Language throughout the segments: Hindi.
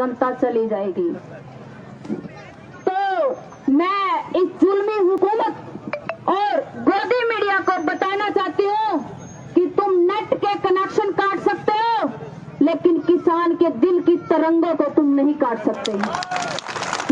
जनता चली जाएगी। तो मैं इस जुल्मी हुकूमत और गोदी मीडिया को बताना चाहती हूँ कि तुम नेट के कनेक्शन काट सकते हो, लेकिन किसान के दिल की तरंगों को तुम नहीं काट सकते।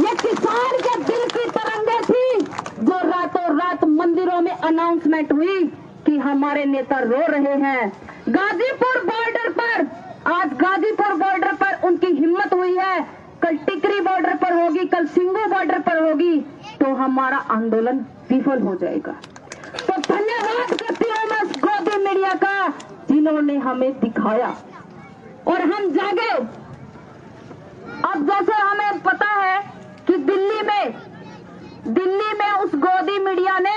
ये किसान के दिल की तरंगे थी जो रातों रात मंदिरों में अनाउंसमेंट हुई कि हमारे नेता रो रहे हैं। गाजीपुर बॉर्डर पर, आज गाजीपुर बॉर्डर पर उनकी हिम्मत हुई है, कल टिकरी बॉर्डर पर होगी, कल सिंगू बॉर्डर पर होगी, तो हमारा आंदोलन विफल हो जाएगा। तो धन्यवाद करती हूँ मैं गोदी मीडिया का, जिन्होंने हमें दिखाया और हम जागे। अब जैसे हमें पता है कि दिल्ली में उस गोदी मीडिया ने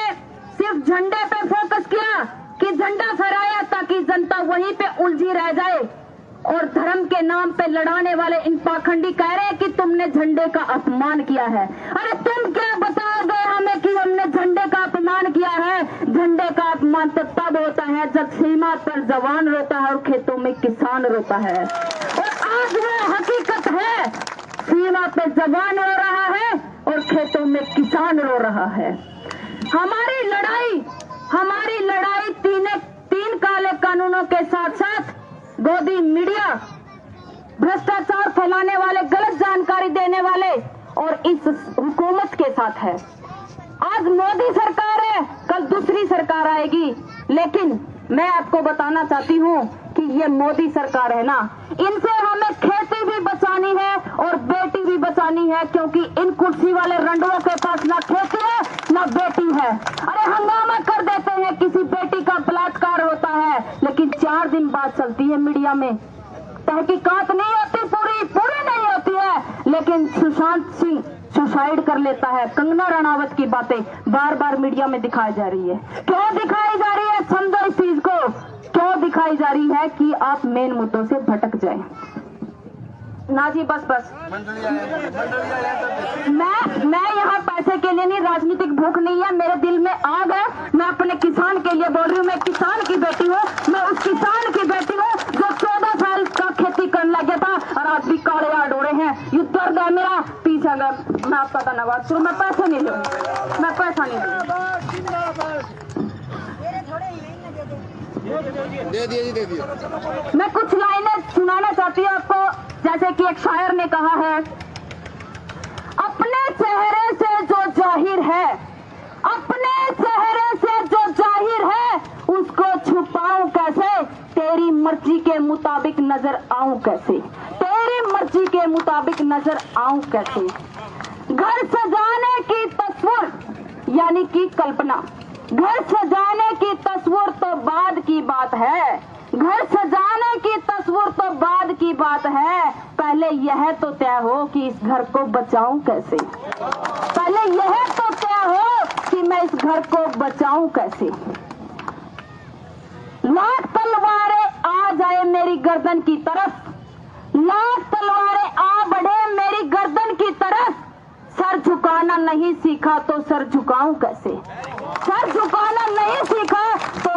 सिर्फ झंडे पे फोकस किया कि झंडा फहराया ताकि जनता वहीं पे उलझी रह जाए, और धर्म के नाम पे लड़ाने वाले इन पाखंडी कह रहे हैं कि तुमने झंडे का अपमान किया है। अरे तुम क्या बताओगे हमें कि हमने झंडे का अपमान किया है? झंडे का अपमान तो तब होता है जब सीमा पर जवान रोता है और खेतों में किसान रोता है। और आज वो हकीकत है, सीमा पे जवान रो रहा है और खेतों में किसान रो रहा है। हमारी लड़ाई तीन काले कानूनों के साथ साथ गोदी मीडिया, भ्रष्टाचार फैलाने वाले, गलत जानकारी देने वाले और इस हुकूमत के साथ है। आज मोदी सरकार है, कल दूसरी सरकार आएगी, लेकिन मैं आपको बताना चाहती हूँ कि ये मोदी सरकार है ना, इनसे हमें खेती भी बचानी है और बेटी भी बचानी है, क्योंकि इन कुर्सी वाले रंडुओं के पास ना खेती है ना बेटी है। अरे हंगामा कर देते हैं, किसी बेटी का बलात्कार होता है, लेकिन 4 दिन बाद चलती है मीडिया में, तहकीकात नहीं होती, पूरी नहीं होती है, लेकिन सुशांत सिंह सुसाइड कर लेता है, कंगना रनावत की बातें बार बार मीडिया में दिखाई जा रही है। क्यों दिखाई जा रही है? समझो इस चीज को, क्यों दिखाई जा रही है कि आप मेन मुद्दों से भटक जाएं। ना जी, बस मैं यहाँ पैसे के लिए नहीं, राजनीतिक भूख नहीं है, मेरे दिल में आग है। मैं अपने किसान के लिए बोल रही हूँ, मैं किसान की बेटी हूँ, मैं उस किसान की बेटी हूँ जो 14 साल का खेती करने लगे था और आज भी काले यार्ड हो रहे हैं। ये दर्द है मेरा, पीछे अगर मैं आपका धन्यवाद करूँ, मैं पैसा नहीं लूँ, मैं पैसा नहीं लूँ। दे दिए। मैं कुछ लाइनें सुनाना चाहती हूँ आपको, जैसे कि एक शायर ने कहा है, अपने चेहरे से जो जाहिर है, अपने चेहरे से जो जाहिर है, उसको छुपाऊं कैसे? तेरी मर्जी के मुताबिक नजर आऊं कैसे? तेरी मर्जी के मुताबिक नजर आऊं कैसे? घर सजाने की तस्वीर यानी कि कल्पना, घर सजाने की तस्वीर तो बाद की बात है, घर सजाने की तस्वीर तो बाद की बात है, पहले यह तो तय हो कि इस घर को बचाऊं कैसे? पहले यह तो तय हो कि मैं इस घर को बचाऊं कैसे? लाख तलवारें आ जाए मेरी गर्दन की तरफ, लाख तलवारें आ बढ़े मेरी गर्दन की तरफ, सर झुकाना नहीं सीखा तो सर झुकाऊं कैसे? सर झुकाना नहीं सीखा तो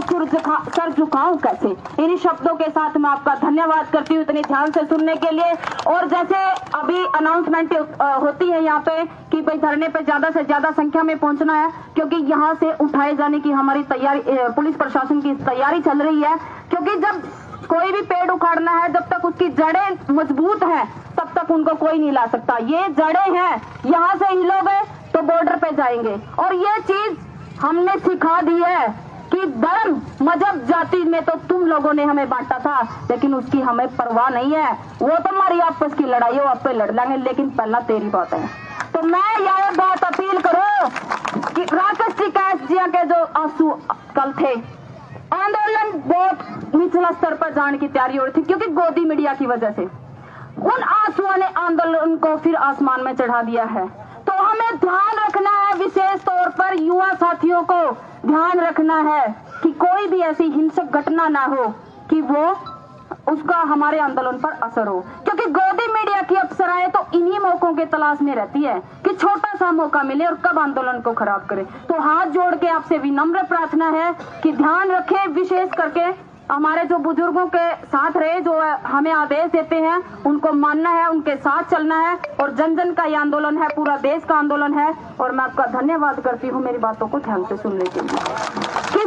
सर झुकाऊं कैसे? इन्हीं शब्दों के साथ मैं आपका धन्यवाद करती हूँ इतने ध्यान से सुनने के लिए। और जैसे अभी अनाउंसमेंट होती है यहाँ पे कि भाई धरने पे ज्यादा से ज्यादा संख्या में पहुंचना है, क्योंकि यहाँ से उठाए जाने की हमारी तैयारी, पुलिस प्रशासन की तैयारी चल रही है। क्योंकि जब कोई भी पेड़ उखाड़ना है, जब तक उसकी जड़ें मजबूत हैं तब तक उनको कोई नहीं ला सकता। ये जड़ें हैं, यहाँ से हिलोगे तो बॉर्डर पे जाएंगे। और ये चीज हमने सिखा दी है कि धर्म, मजहब, जाति में तो तुम लोगों ने हमें बांटा था, लेकिन उसकी हमें परवाह नहीं है। वो तो हमारी आपस की लड़ाई हो, आप पे लड़ लेंगे, लेकिन पहला तेरी बात है। तो मैं यह बात अपील करूं कि राकेश टिकैत जी के जो आंसू कल थे, आंदोलन बहुत निचला स्तर पर जाने की तैयारी हो रही थी, क्योंकि गोदी मीडिया की वजह से उन आंसुओं ने आंदोलन को फिर आसमान में चढ़ा दिया है। तो हमें ध्यान रखना है, विशेष तौर पर युवा साथियों को ध्यान रखना है कि कोई भी ऐसी हिंसक घटना ना हो कि वो उसका हमारे आंदोलन पर असर हो। क्योंकि गोदी मीडिया की अफसराएं तो इन्हीं मौकों के तलाश में रहती है कि छोटा सा मौका मिले और कब आंदोलन को खराब करे। तो हाथ जोड़ के आपसे विनम्र प्रार्थना है कि ध्यान रखें, विशेष करके हमारे जो बुजुर्गों के साथ रहे, जो हमें आदेश देते हैं उनको मानना है, उनके साथ चलना है। और जन जन का ये आंदोलन है, पूरा देश का आंदोलन है। और मैं आपका धन्यवाद करती हूँ मेरी बातों को ध्यान से सुनने के लिए।